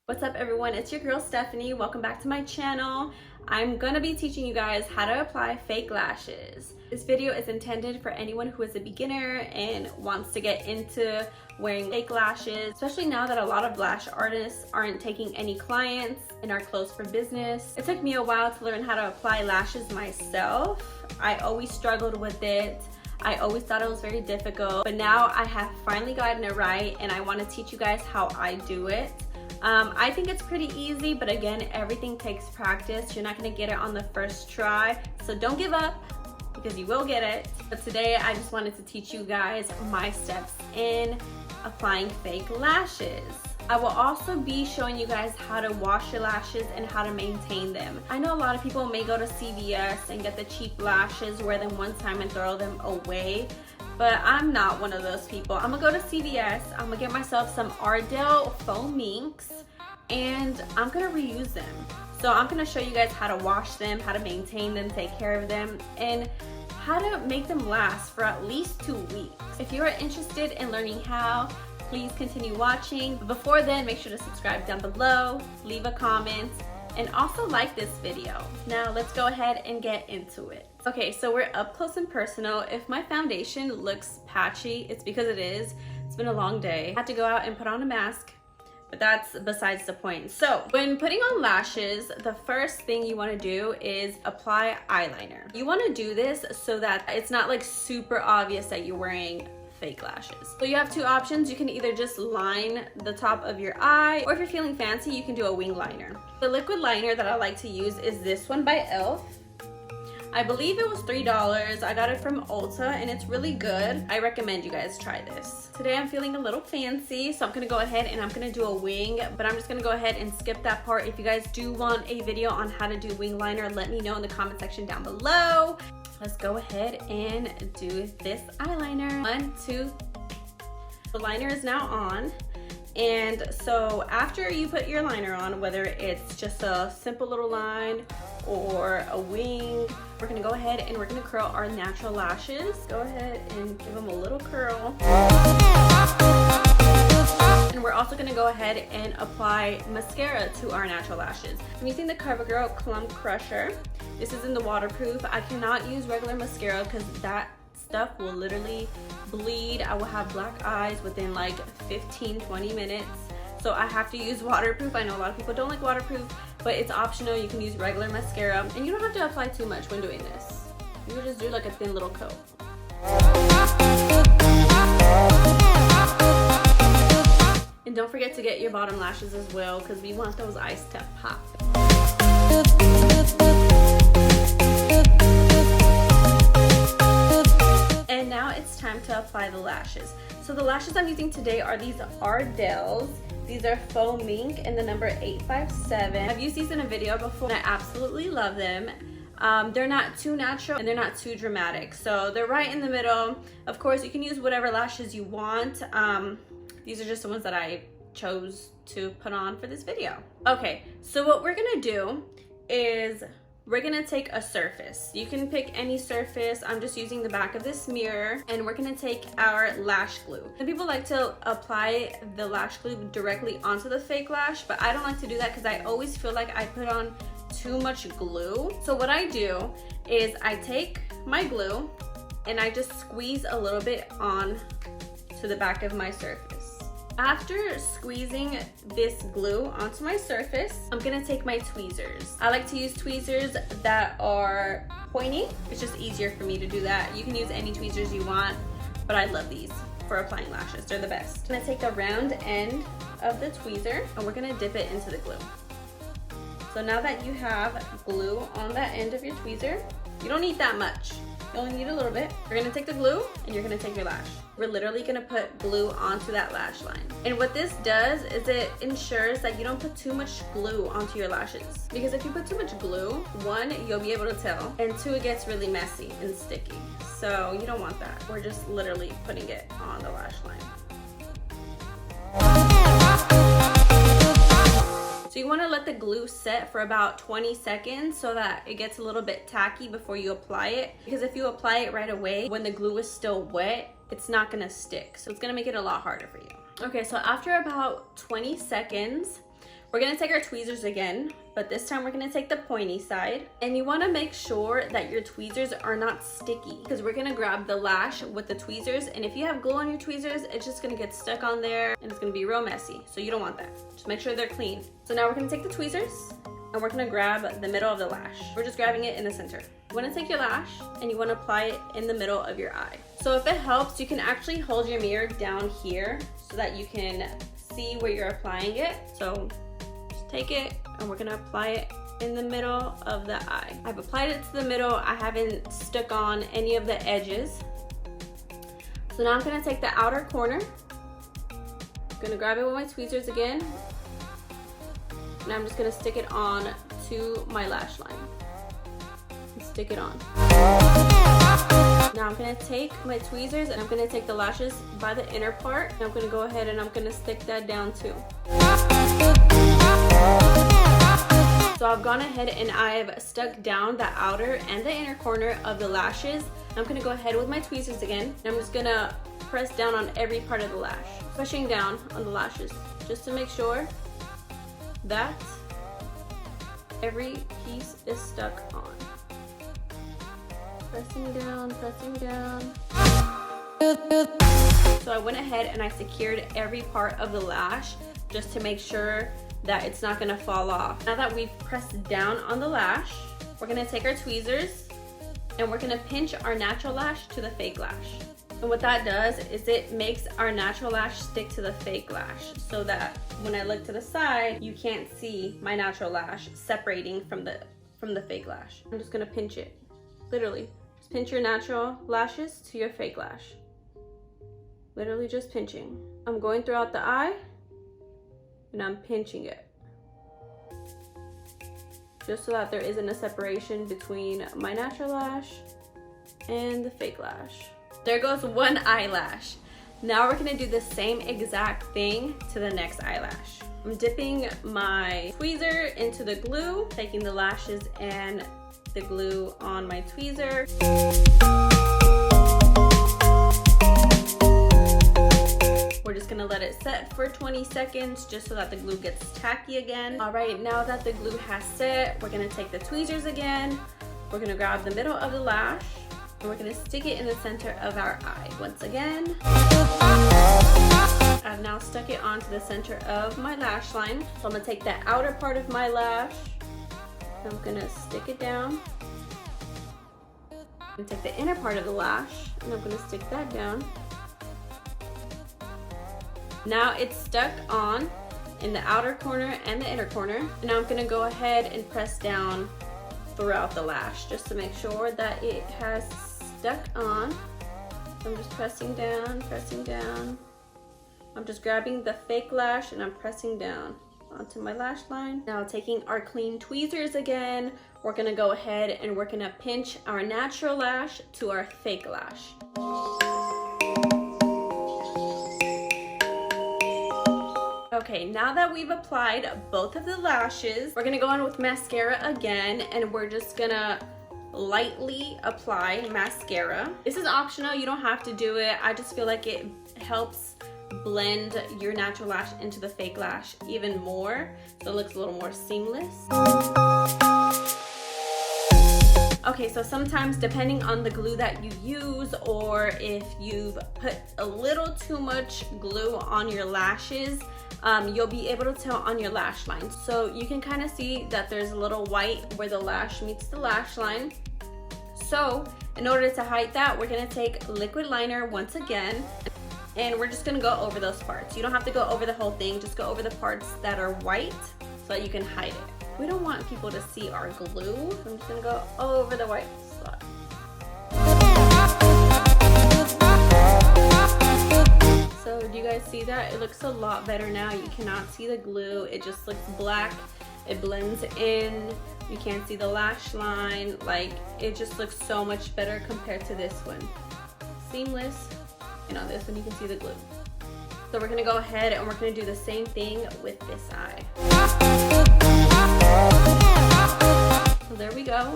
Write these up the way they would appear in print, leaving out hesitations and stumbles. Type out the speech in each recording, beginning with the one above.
What's up everyone, it's your girl Stephanie. Welcome back to my channel. I'm gonna be teaching you guys how to apply fake lashes. This video is intended for anyone who is a beginner and wants to get into wearing fake lashes, especially now that a lot of lash artists aren't taking any clients and are closed for business. It took me a while to learn how to apply lashes myself. I always struggled with it. I always thought it was very difficult, but now I have finally gotten it right and I want to teach you guys how I do it. I think it's pretty easy, but again, everything takes practice. You're not gonna get it on the first try, so don't give up because you will get it. But today I just wanted to teach you guys my steps in applying fake lashes. I will also be showing you guys how to wash your lashes and how to maintain them. I know a lot of people may go to CVS and get the cheap lashes, wear them one time and throw them away. But I'm not one of those people. I'm gonna go to CVS, I'm gonna get myself some Ardell foam minks, and I'm gonna reuse them. So I'm gonna show you guys how to wash them, how to maintain them, take care of them, and how to make them last for at least 2 weeks. If you are interested in learning how, please continue watching. But before then, make sure to subscribe down below, leave a comment, and also like this video. Now let's go ahead and get into it. Okay, so we're up close and personal. If my foundation looks patchy, it's because it is. It's been a long day. I had to go out and put on a mask, but that's besides the point. So when putting on lashes, the first thing you want to do is apply eyeliner. You want to do this so that it's not like super obvious that you're wearing fake lashes. So you have two options. You can either just line the top of your eye, or if you're feeling fancy, you can do a wing liner. The liquid liner that I like to use is this one by e.l.f. I believe it was $3. I got it from Ulta and it's really good. I recommend you guys try this. Today I'm feeling a little fancy, so I'm gonna go ahead and I'm gonna do a wing, but I'm just gonna go ahead and skip that part. If you guys do want a video on how to do wing liner, let me know in the comment section down below. Let's go ahead and do this eyeliner. 1, 2. The liner is now on. And so after you put your liner on, whether it's just a simple little line or a wing, we're gonna go ahead and we're gonna curl our natural lashes. Go ahead and give them a little curl. And we're also gonna go ahead and apply mascara to our natural lashes. I'm using the CoverGirl Clump Crusher. This is in the waterproof. I cannot use regular mascara because that stuff will literally bleed. I will have black eyes within like 15-20 minutes. So I have to use waterproof. I know a lot of people don't like waterproof, but it's optional. You can use regular mascara and you don't have to apply too much when doing this. You will just do like a thin little coat. And don't forget to get your bottom lashes as well because we want those eyes to pop. And now it's time to apply the lashes. So the lashes I'm using today are these Ardells. These are foam mink in the number 857. I've used these in a video before and I absolutely love them. They're not too natural and they're not too dramatic. So they're right in the middle. Of course, you can use whatever lashes you want. These are just the ones that I chose to put on for this video. Okay, so what we're gonna do is we're gonna take a surface. You can pick any surface. I'm just using the back of this mirror, and we're gonna take our lash glue. Some people like to apply the lash glue directly onto the fake lash, but I don't like to do that because I always feel like I put on too much glue. So what I do is I take my glue and I just squeeze a little bit on to the back of my surface. After squeezing this glue onto my surface, I'm gonna take my tweezers. I like to use tweezers that are pointy. It's just easier for me to do that. You can use any tweezers you want, but I love these for applying lashes. They're the best. I'm gonna take the round end of the tweezer and we're gonna dip it into the glue. So now that you have glue on that end of your tweezer, you don't need that much. You only need a little bit. You're gonna take the glue and you're gonna take your lash. We're literally gonna put glue onto that lash line. And what this does is it ensures that you don't put too much glue onto your lashes. Because if you put too much glue, 1, you'll be able to tell, and 2, it gets really messy and sticky. So you don't want that. We're just literally putting it on the lash line. So you want to let the glue set for about 20 seconds so that it gets a little bit tacky before you apply it. Because if you apply it right away, when the glue is still wet, it's not going to stick. So it's going to make it a lot harder for you. Okay, so after about 20 seconds, We're gonna take our tweezers again, but this time we're gonna take the pointy side. And you wanna make sure that your tweezers are not sticky, because we're gonna grab the lash with the tweezers, and if you have glue on your tweezers, it's just gonna get stuck on there and it's gonna be real messy. So you don't want that. Just make sure they're clean. So now we're gonna take the tweezers and we're gonna grab the middle of the lash. We're just grabbing it in the center. You wanna take your lash and you wanna apply it in the middle of your eye. So if it helps, you can actually hold your mirror down here so that you can see where you're applying it. So just take it and we're gonna apply it in the middle of the eye. I've applied it to the middle. I haven't stuck on any of the edges. So now I'm gonna take the outer corner. I'm gonna grab it with my tweezers again. And I'm just gonna stick it on to my lash line. And stick it on. Now I'm gonna take my tweezers and I'm gonna take the lashes by the inner part. And I'm gonna go ahead and I'm gonna stick that down too. So I've gone ahead and I've stuck down the outer and the inner corner of the lashes. I'm gonna go ahead with my tweezers again. And I'm just gonna press down on every part of the lash. Pushing down on the lashes just to make sure that every piece is stuck on. Pressing down, pressing down. So I went ahead and I secured every part of the lash just to make sure that it's not gonna fall off. Now that we've pressed down on the lash, we're gonna take our tweezers and we're gonna pinch our natural lash to the fake lash. And what that does is it makes our natural lash stick to the fake lash so that when I look to the side, you can't see my natural lash separating from the fake lash. I'm just gonna pinch it, literally. Just pinch your natural lashes to your fake lash. Literally just pinching. I'm going throughout the eye and I'm pinching it. Just so that there isn't a separation between my natural lash and the fake lash. There goes one eyelash. Now we're gonna do the same exact thing to the next eyelash. I'm dipping my tweezer into the glue, taking the lashes and the glue on my tweezer. We're just gonna let it set for 20 seconds just so that the glue gets tacky again. All right, now that the glue has set, we're gonna take the tweezers again. We're gonna grab the middle of the lash and we're gonna stick it in the center of our eye. Once again, I've now stuck it onto the center of my lash line. So I'm gonna take the outer part of my lash, I'm gonna stick it down. And take the inner part of the lash, and I'm gonna stick that down. Now it's stuck on in the outer corner and the inner corner. And now I'm gonna go ahead and press down throughout the lash just to make sure that it has stuck on. So I'm just pressing down, pressing down. I'm just grabbing the fake lash and I'm pressing down onto my lash line. Now taking our clean tweezers again, we're gonna go ahead and we're gonna pinch our natural lash to our fake lash. Okay, now that we've applied both of the lashes, we're gonna go on with mascara again, and we're just gonna lightly apply mascara. This is optional, you don't have to do it. I just feel like it helps blend your natural lash into the fake lash even more, so it looks a little more seamless. Okay, so sometimes depending on the glue that you use, or if you've put a little too much glue on your lashes, you'll be able to tell on your lash line. So you can kind of see that there's a little white where the lash meets the lash line. So in order to hide that, we're gonna take liquid liner once again, and we're just gonna go over those parts. You don't have to go over the whole thing, just go over the parts that are white so that you can hide it. We don't want people to see our glue. I'm just gonna go over the white spot. So do you guys see that? It looks a lot better now. You cannot see the glue. It just looks black. It blends in. You can't see the lash line. Like, it just looks so much better compared to this one. Seamless. And on this one you can see the glue. So we're gonna go ahead and we're gonna do the same thing with this eye. So there we go.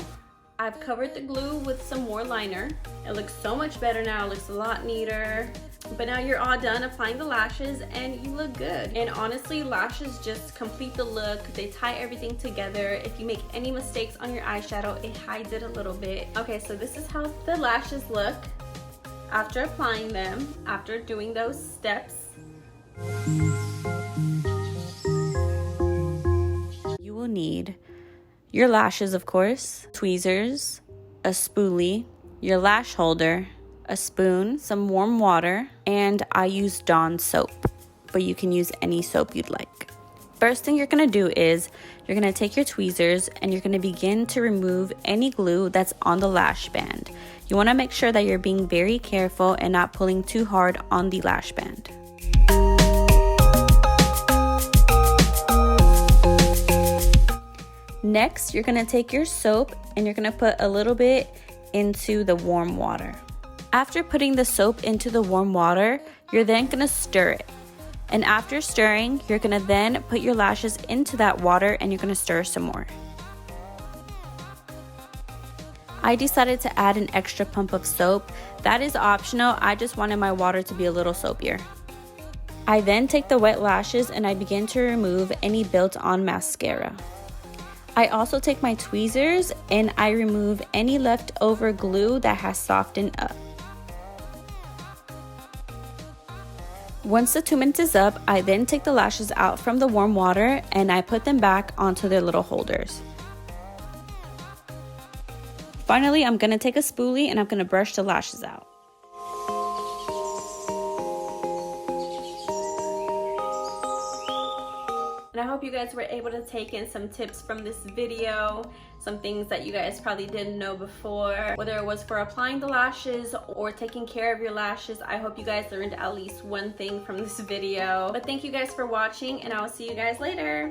I've covered the glue with some more liner. It looks so much better now. It looks a lot neater. But now you're all done applying the lashes and you look good. And honestly, lashes just complete the look. They tie everything together. If you make any mistakes on your eyeshadow, it hides it a little bit. Okay, so this is how the lashes look after applying them, after doing those steps. You will need your lashes, of course, tweezers, a spoolie, your lash holder, a spoon, some warm water, and I use Dawn soap, but you can use any soap you'd like. First thing you're gonna do is you're gonna take your tweezers and you're gonna begin to remove any glue that's on the lash band. You wanna make sure that you're being very careful and not pulling too hard on the lash band. Next, you're gonna take your soap and you're gonna put a little bit into the warm water. After putting the soap into the warm water, you're then gonna stir it. And after stirring, you're gonna then put your lashes into that water and you're gonna stir some more. I decided to add an extra pump of soap. That is optional, I just wanted my water to be a little soapier. I then take the wet lashes and I begin to remove any built-on mascara. I also take my tweezers and I remove any leftover glue that has softened up. Once the 2 minutes is up, I then take the lashes out from the warm water and I put them back onto their little holders. Finally, I'm gonna take a spoolie and I'm gonna brush the lashes out. And I hope you guys were able to take in some tips from this video, some things that you guys probably didn't know before, whether it was for applying the lashes or taking care of your lashes. I hope you guys learned at least one thing from this video. But thank you guys for watching and I will see you guys later.